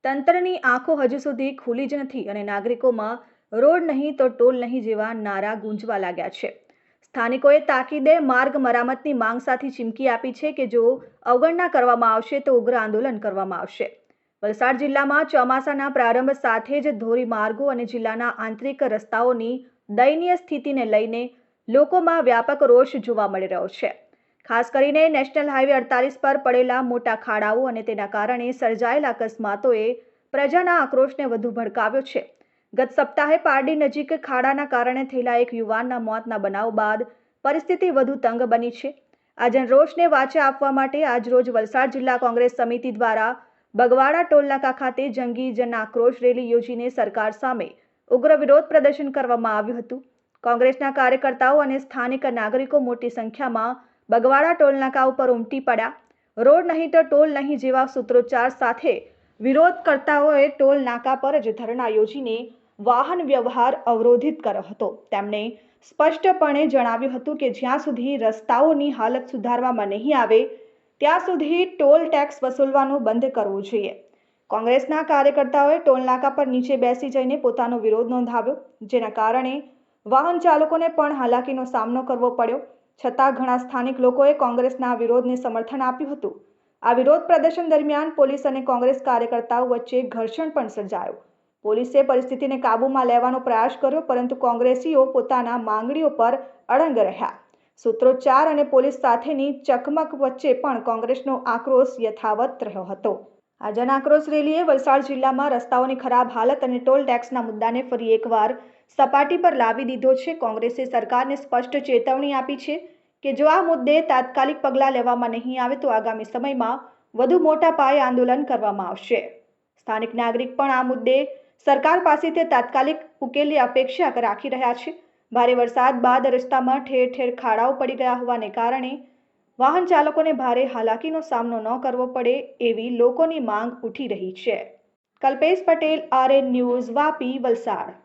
તંત્રની આંખો હજુ સુધી ખુલી જ નથી અને નાગરિકોમાં રોડ નહીં તો ટોલ નહીં જેવા નારા ગુંજવા લાગ્યા છે। સ્થાનિકોએ તાકીદે માર્ગ મરામતની માંગ સાથે ચીમકી આપી છે કે જો અવગણના કરવામાં આવશે તો ઉગ્ર આંદોલન કરવામાં આવશે। વલસાડ જિલ્લામાં ચોમાસાના પ્રારંભ સાથે જ ધોરીમાર્ગો અને જિલ્લાના આંતરિક રસ્તાઓની દયનીય સ્થિતિને લઈને લોકોમાં વ્યાપક રોષ જોવા મળી રહ્યો છે। ખાસ કરીને નેશનલ હાઈવે 48 પર પડેલા મોટા ખાડાઓ અને તેના કારણે સર્જાયેલા અકસ્માતોએ પ્રજાના આક્રોશને વધુ ભડકાવ્યો છે। ગત સપ્તાહે પારડી નજીક ખાડાના કારણે થયેલા એક યુવાનના મોતના બનાવ બાદ પરિસ્થિતિ વધુ તંગ બની છે। આ જનરોષને વાચા આપવા માટે આજરોજ વલસાડ જિલ્લા કોંગ્રેસ સમિતિ દ્વારા બગવાડા ટોલનાકા ખાતે જંગી જન આક્રોશ રેલી યોજીને સરકાર સામે ઉગ્ર વિરોધ પ્રદર્શન કરવામાં આવ્યું હતું। કોંગ્રેસના કાર્યકર્તાઓ અને સ્થાનિક નાગરિકો મોટી સંખ્યામાં બગવાડા ટોલનાકા ઉપર ઉમટી પડ્યા। રોડ નહીં તો ટોલ નહીં જેવા સૂત્રોચ્ચાર સાથે વિરોધકર્તાઓએ ટોલ નાકા પર જ ધરણા યોજીને વાહન વ્યવહાર અવરોધિત કર્યો હતો। તેમણે સ્પષ્ટપણે જણાવ્યું હતું કે જ્યાં સુધી રસ્તાઓની હાલત સુધારવામાં નહીં આવે ત્યાં સુધી ટોલ ટેક્સ વસૂલવાનું બંધ કરવું જોઈએ। કોંગ્રેસના કાર્યકર્તાઓએ ટોલ નાકા પર નીચે બેસી જઈને પોતાનો વિરોધ નોંધાવ્યો, જેના કારણે વાહન ચાલકોને પણ હાલાકીનો સામનો કરવો પડ્યો। છતાં ઘણા સ્થાનિક લોકોએ કોંગ્રેસના વિરોધને સમર્થન આપ્યું હતું। આ વિરોધ પ્રદર્શન દરમિયાન પોલીસ અને કોંગ્રેસ કાર્યકર્તાઓ વચ્ચે ઘર્ષણ પણ સર્જાયું। પોલીસે પરિસ્થિતિને કાબૂમાં લેવાનો પ્રયાસ કર્યો, પરંતુ કોંગ્રેસીઓ પોતાના માંગણીઓ પર અડંગ રહ્યા। સૂત્રોચ્ચાર અને પોલીસ સાથેની ચકમક વચ્ચે પણ કોંગ્રેસનો આક્રોશ યથાવત રહ્યો હતો। આ જન આક્રોશ રેલીએ વલસાડ જિલ્લામાં રસ્તાઓની ખરાબ હાલત અને ટોલ ટેક્સના મુદ્દાને ફરી એકવાર સપાટી પર લાવી દીધો છે। કોંગ્રેસે સરકારને સ્પષ્ટ ચેતવણી આપી છે કે જો આ મુદ્દે તાત્કાલિક પગલાં લેવામાં નહીં આવે તો આગામી સમયમાં વધુ મોટા પાયે આંદોલન કરવામાં આવશે। સ્થાનિક નાગરિક પણ આ મુદ્દે સરકાર પાસેથી તાત્કાલિક ઉકેલની અપેક્ષા રાખી રહ્યા છે। ભારે વરસાદ બાદ રસ્તામાં ઠેર ઠેર ખાડાઓ પડી ગયા હોવાને કારણે વાહન ચાલકોને ભારે હાલાકીનો સામનો ન કરવો પડે એવી લોકોની માંગ ઉઠી રહી છે। Kalpesh Patel, RN news, Vapi, Valsad.